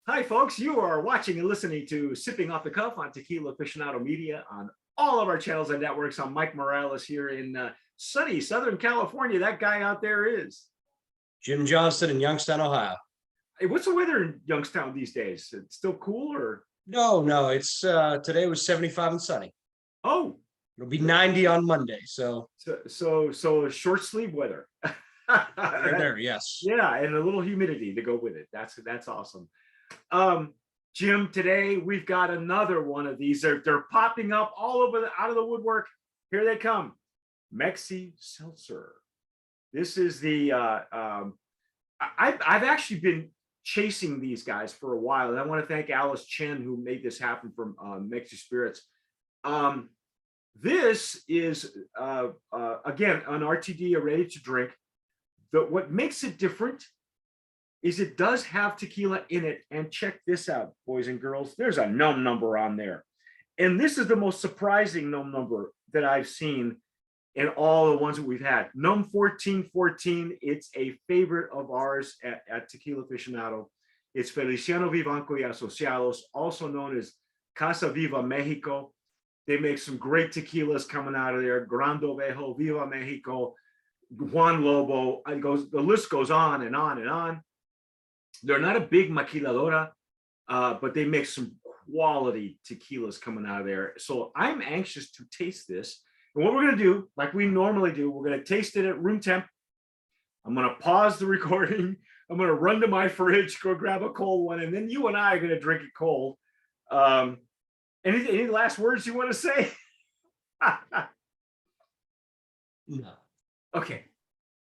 Hi, folks. You are watching and listening to Sipping Off the Cuff on Tequila Aficionado Media on all of our channels and networks. I'm Mike Morales here in sunny Southern California. That guy out there is Jim Johnston in Youngstown, Ohio. Hey, what's the weather in Youngstown these days? It's still cool or? No, it's today was 75 and sunny. Oh, It'll be 90 on Monday. So short sleeve weather. there, yes. Yeah, and a little humidity to go with it. That's awesome. Jim, today we've got another one of these. They're popping up all over out of the woodwork. Here they come. MexiSeltzer. This is the I've actually been chasing these guys for a while, and I want to thank Alice Chen who made this happen from Mexi Spirits. This is again an RTD, a ready to drink. What makes it different is it does have tequila in it. And check this out, boys and girls. There's a num number on there. And this is the most surprising num number that I've seen in all the ones that we've had. Num 1414. It's a favorite of ours at Tequila Aficionado. It's Feliciano Vivanco y Asociados, also known as Casa Viva Mexico. They make some great tequilas coming out of there. Grande Ovejo, Viva Mexico, Juan Lobo. The list goes on and on and on. They're not a big maquiladora, but they make some quality tequilas coming out of there. So I'm anxious to taste this. And what we're going to do, like we normally do, we're going to taste it at room temp. I'm going to pause the recording. I'm going to run to my fridge, go grab a cold one, and then you and I are going to drink it cold. Any last words you want to say? No. Okay.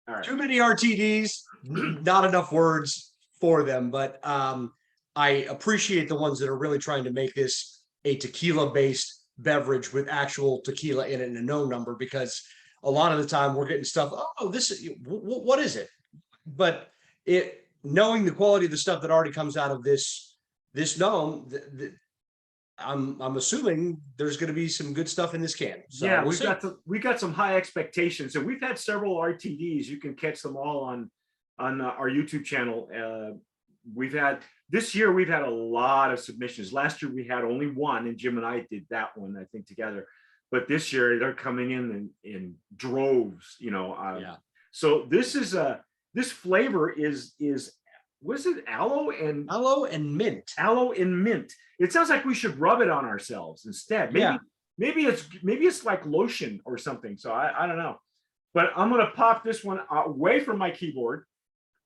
All right. Too many RTDs, not enough words for them, but I appreciate the ones that are really trying to make this a tequila-based beverage with actual tequila in it and a no number, because a lot of the time we're getting stuff, oh, this is what is it? But knowing the quality of the stuff that already comes out of this gnome, I'm assuming there's going to be some good stuff in this can. So yeah, we got some high expectations, and we've had several RTDs. You can catch them all on our YouTube channel. This year we've had a lot of submissions. Last year we had only one, and Jim and I did that one, I think, together. But this year they're coming in droves, yeah. So this flavor is what is it? Aloe and mint. Aloe and mint. It sounds like we should rub it on ourselves instead. Maybe it's like lotion or something. So I don't know. But I'm gonna pop this one away from my keyboard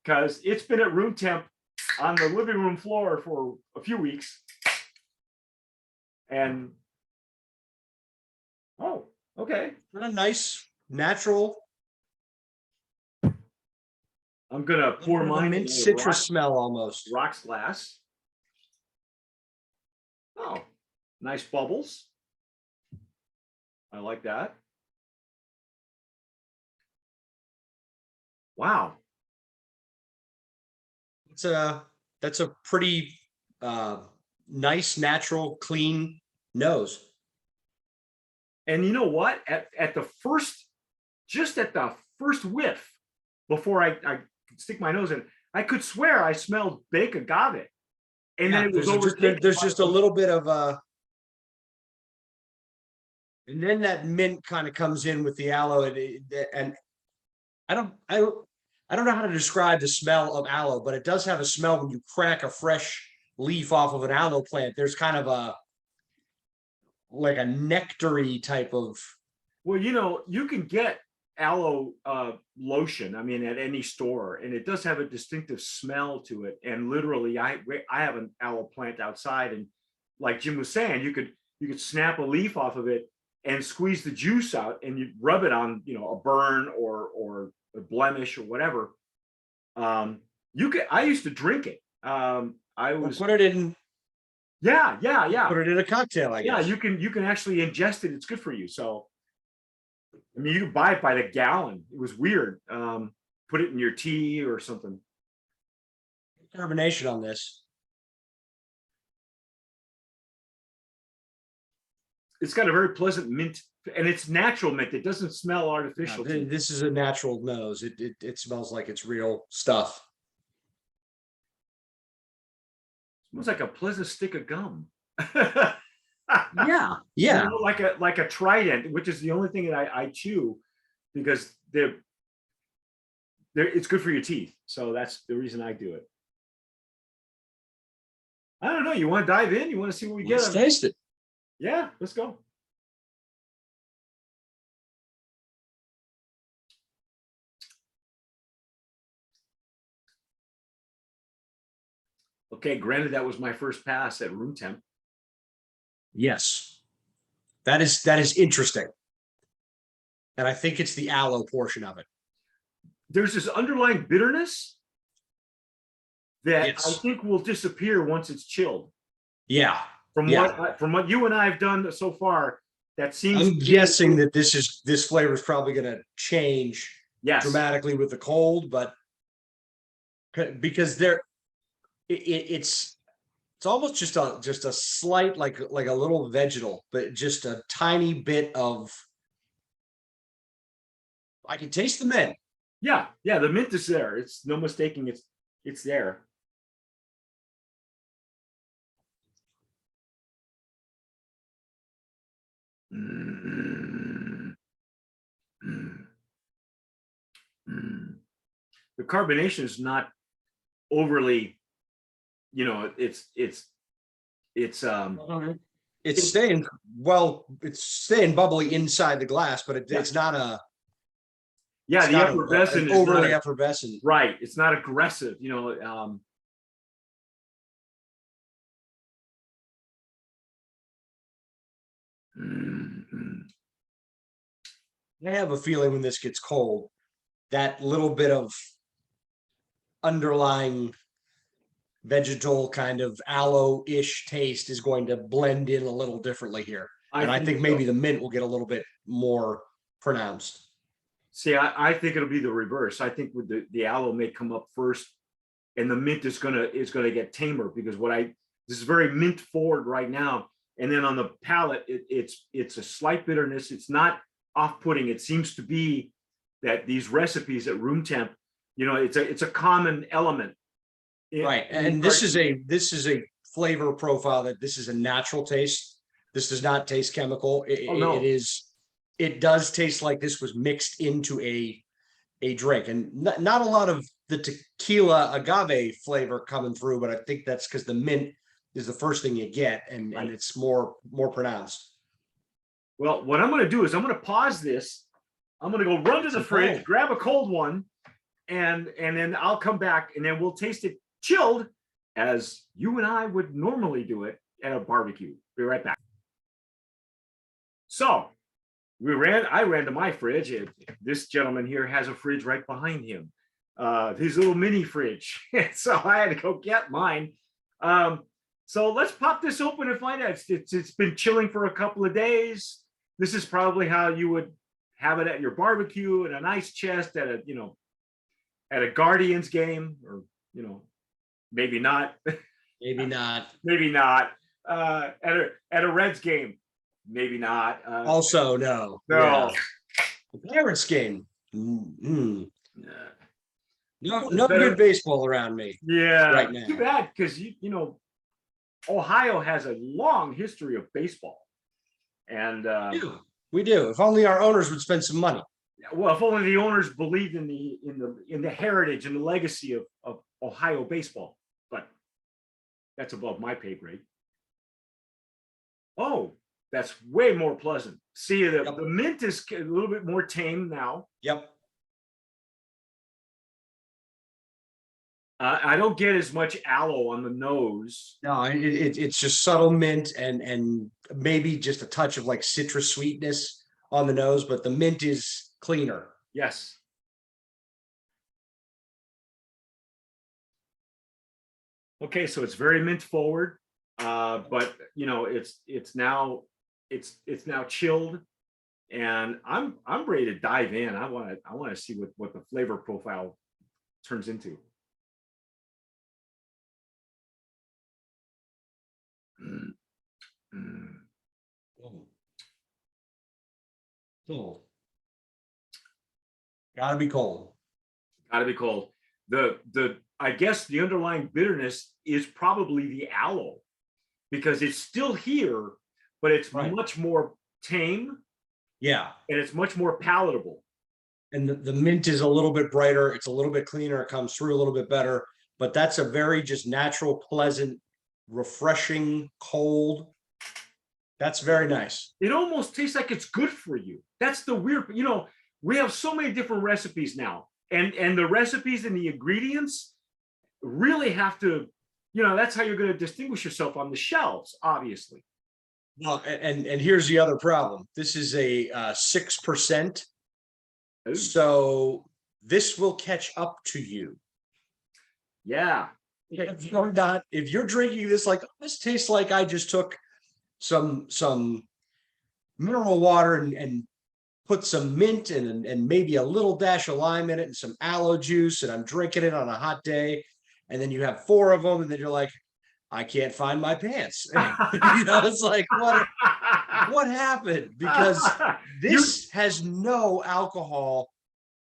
because it's been at room temp on the living room floor for a few weeks. And oh, okay. What a nice natural. I'm gonna pour mine mint citrus smell almost. Rocks glass. Oh, nice bubbles. I like that. Wow. That's a pretty nice, natural, clean nose. And you know what? At the first whiff, before I stick my nose in, I could swear I smelled baked agave. And then it was there's just a little bit of and then that mint kind of comes in with the aloe, and I don't know how to describe the smell of aloe, but it does have a smell when you crack a fresh leaf off of an aloe plant. There's kind of like a nectary type of. Well, you can get aloe lotion, I mean, at any store, and it does have a distinctive smell to it. And literally, I have an aloe plant outside, and like Jim was saying, you could snap a leaf off of it and squeeze the juice out, and you rub it on a burn or a blemish or whatever. I used to drink it. I was put it in. Yeah. Put it in a cocktail, I guess. Yeah, you can actually ingest it. It's good for you. So I mean, you can buy it by the gallon. It was weird. Put it in your tea or something. Carbonation on this. It's got a very pleasant mint, and it's natural mint. It doesn't smell artificial. This is a natural nose. It smells like it's real stuff. Almost like a pleasant stick of gum. Yeah, yeah. Like a Trident, which is the only thing that I chew because it's good for your teeth. So that's the reason I do it. I don't know. You want to dive in? You want to see what we Let's get? taste it. Yeah, let's go. Okay, granted, that was my first pass at room temp. Yes, that is interesting, and I think it's the aloe portion of it. There's this underlying bitterness that I Yes. think will disappear once it's chilled. Yeah. From Yeah. what you and I have done so far, that seems I'm guessing that this flavor is probably going to change yes. dramatically with the cold, but because it's almost just a slight like a little vegetal, but just a tiny bit of. I can taste the mint. Yeah, the mint is there. It's no mistaking. It's there. Mm-hmm. The carbonation is not overly, it's It's staying it's staying bubbly inside the glass, but it's not a. Yeah, the effervescent is overly effervescent. Right. It's not aggressive, I have a feeling when this gets cold, that little bit of underlying vegetal kind of aloe-ish taste is going to blend in a little differently here. And I think maybe the mint will get a little bit more pronounced. See, I think it'll be the reverse. I think with the aloe may come up first, and the mint is gonna get tamer because this is very mint forward right now. And then on the palate, it's a slight bitterness. It's not off-putting. It seems to be that these recipes at room temp, it's a common element. Right. And this is a flavor profile that this is a natural taste. This does not taste chemical. It does taste like this was mixed into a drink, and not a lot of the tequila agave flavor coming through, but I think that's because the mint is the first thing you get, and it's more pronounced. Well, what I'm going to do is I'm going to pause this. I'm going to go run to the fridge, grab a cold one, and then I'll come back, and then we'll taste it chilled as you and I would normally do it at a barbecue. Be right back. So I ran to my fridge. This gentleman here has a fridge right behind him. His little mini fridge. So I had to go get mine. So let's pop this open and find out. It's been chilling for a couple of days. This is probably how you would have it at your barbecue in an ice chest at a Guardians game, or maybe not. Maybe not. Maybe not. At a Reds game. Maybe not. Also, no. Yeah. The Pirates game. No good baseball around me. Yeah. Right now. Too bad, because Ohio has a long history of baseball. And we do. If only our owners would spend some money. Well, if only the owners believed in the heritage and the legacy of Ohio baseball. But that's above my pay grade. Oh, that's way more pleasant. See, the mint is a little bit more tame now. Yep. I don't get as much aloe on the nose. No, it's just subtle mint and maybe just a touch of like citrus sweetness on the nose, but the mint is cleaner. Yes. Okay, so it's very mint forward, but it's now chilled, and I'm ready to dive in. I want to see what the flavor profile turns into. Cold. Gotta be cold. Gotta be cold. I guess the underlying bitterness is probably the aloe, because it's still here, but it's Right. much more tame Yeah. and it's much more palatable. And the mint is a little bit brighter. It's a little bit cleaner. It comes through a little bit better. But that's a very just natural, pleasant, refreshing, cold. That's very nice. It almost tastes like it's good for you. That's the weird, we have so many different recipes now, and the recipes and the ingredients really have to, that's how you're going to distinguish yourself on the shelves, obviously. Well, and here's the other problem. This is a 6%. Ooh. So this will catch up to you. Yeah. If you're drinking this, like, this tastes like I just took some mineral water and put some mint and maybe a little dash of lime in it and some aloe juice, and I'm drinking it on a hot day, and then you have 4 of them, and then you're like, I can't find my pants. It's like, what happened? Because this has no alcohol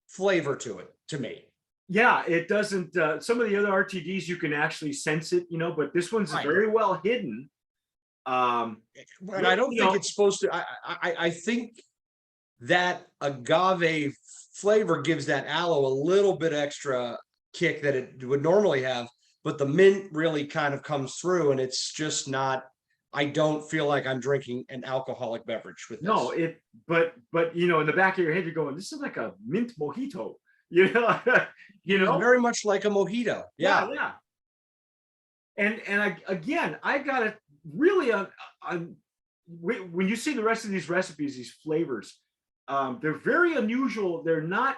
flavor to it, to me. Yeah, it doesn't. Some of the other RTDs you can actually sense it, but this one's Right. very well hidden. And I don't think it's supposed to. I think that agave flavor gives that aloe a little bit extra kick that it would normally have, but the mint really kind of comes through, and it's just not. I don't feel like I'm drinking an alcoholic beverage with this. No, but in the back of your head, you're going, this is like a mint mojito. Very much like a mojito. Yeah. Yeah. And I got it really when you see the rest of these recipes, these flavors, they're very unusual. They're not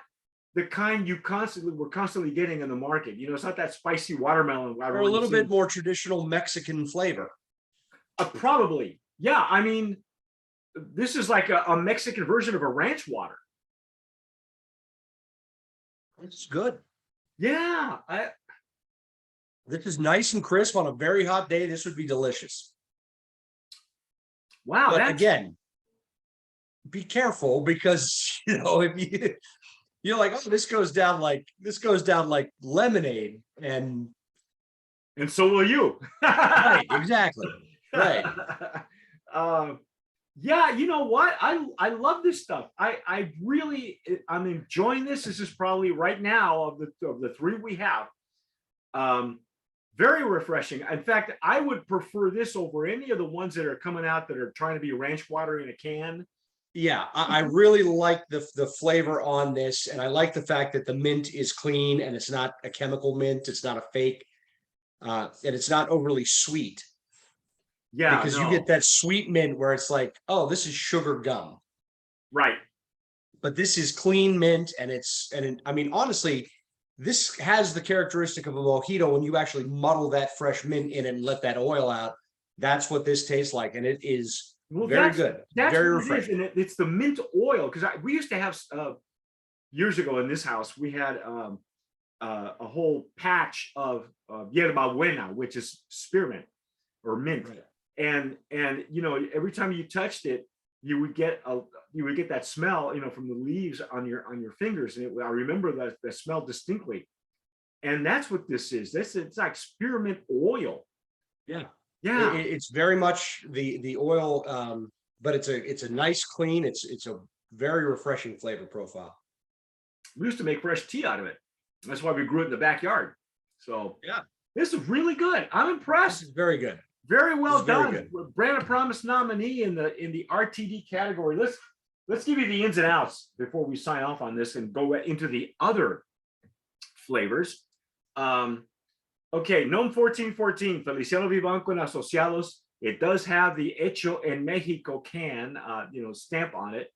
the kind we're constantly getting in the market. It's not that spicy watermelon. Or a little bit more traditional Mexican flavor. Probably. Yeah. I mean, this is like a Mexican version of a ranch water. It's good. Yeah. This is nice and crisp on a very hot day. This would be delicious. Wow. But again, be careful, because if you're like, oh, this goes down like lemonade, and so will you. right, exactly. Right. Yeah, you know what? I love this stuff. I'm enjoying this. This is probably right now of the 3 we have. Very refreshing. In fact, I would prefer this over any of the ones that are coming out that are trying to be ranch water in a can. Yeah, I really like the flavor on this, and I like the fact that the mint is clean and it's not a chemical mint. It's not a fake, and it's not overly sweet. Yeah, because you get that sweet mint where it's like, oh, this is sugar gum. Right. But this is clean mint, and I mean, honestly, this has the characteristic of a mojito when you actually muddle that fresh mint in it and let that oil out. That's what this tastes like, and it is very good. That's very what refreshing. It is, and it's the mint oil, because we used to have years ago in this house, we had a whole patch of yerba buena, which is spearmint or mint. Right. And every time you touched it, you would get that smell, from the leaves on your fingers, and I remember that smell distinctly. And that's what this is. It's like spearmint oil. Yeah, yeah. It's very much the oil, but it's a nice clean. It's a very refreshing flavor profile. We used to make fresh tea out of it. That's why we grew it in the backyard. So yeah, this is really good. I'm impressed. This is very good. Very well done. Brand of Promise nominee in the RTD category. Let's give you the ins and outs before we sign off on this and go into the other flavors. Okay, NOM 1414, Feliciano Vivanco and Asociados. It does have the Hecho en Mexico can, stamp on it.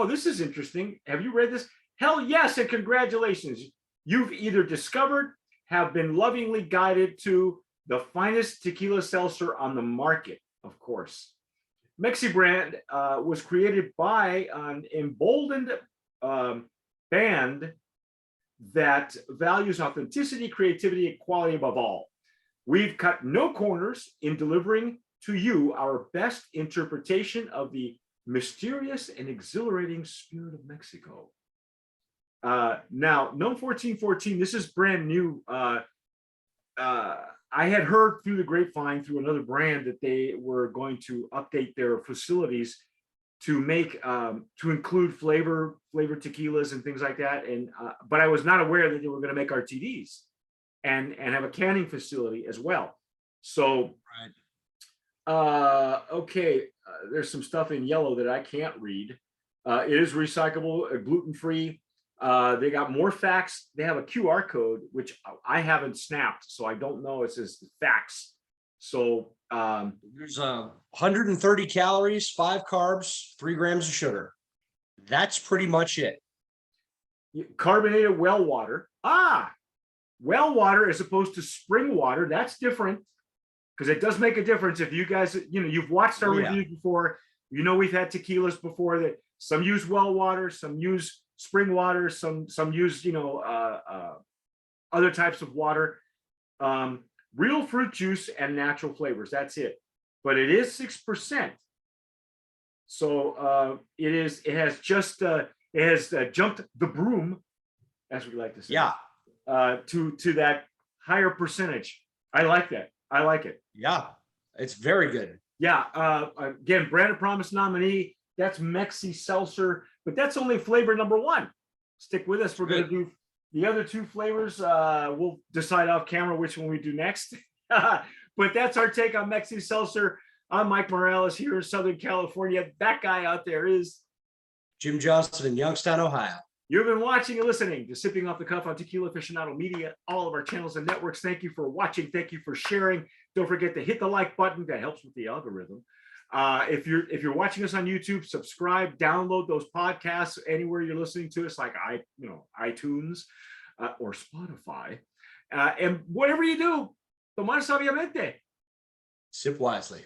This is interesting. Have you read this? Hell yes, and congratulations. You've either discovered, have been lovingly guided to the finest tequila seltzer on the market, of course. Mexi brand was created by an emboldened band that values authenticity, creativity, and quality above all. We've cut no corners in delivering to you our best interpretation of the mysterious and exhilarating spirit of Mexico. Now, Gnome 1414, this is brand new. I had heard through the grapevine through another brand that they were going to update their facilities to make to include flavored tequilas and things like that. And but I was not aware that they were going to make RTDs and have a canning facility as well. So okay, there's some stuff in yellow that I can't read. It is recyclable, gluten-free. They got more facts. They have a QR code, which I haven't snapped, so I don't know. It says facts. So there's 130 calories, 5 carbs, 3 grams of sugar. That's pretty much it. Carbonated well water. Well water as opposed to spring water. That's different, because it does make a difference. If you guys, you've watched our reviews before, we've had tequilas before that some use well water, some use spring water, some use other types of water. Real fruit juice and natural flavors. That's it. But it is 6%. So it has jumped the broom, as we like to say. Yeah. To that higher percentage. I like that. I like it. Yeah, it's very good. Yeah. Again, Brand of Promise nominee. That's MexiSeltzer, but that's only flavor number 1. Stick with us. We're going to do the other 2 flavors. We'll decide off camera which one we do next. But that's our take on MexiSeltzer. I'm Mike Morales here in Southern California. That guy out there is Jim Johnson in Youngstown, Ohio. You've been watching and listening to Sipping Off the Cuff on Tequila Aficionado Media, all of our channels and networks. Thank you for watching. Thank you for sharing. Don't forget to hit the like button. That helps with the algorithm. If you're watching us on YouTube, subscribe, download those podcasts anywhere you're listening to us, like iTunes or Spotify. And whatever you do, tomar sabiamente. Sip wisely.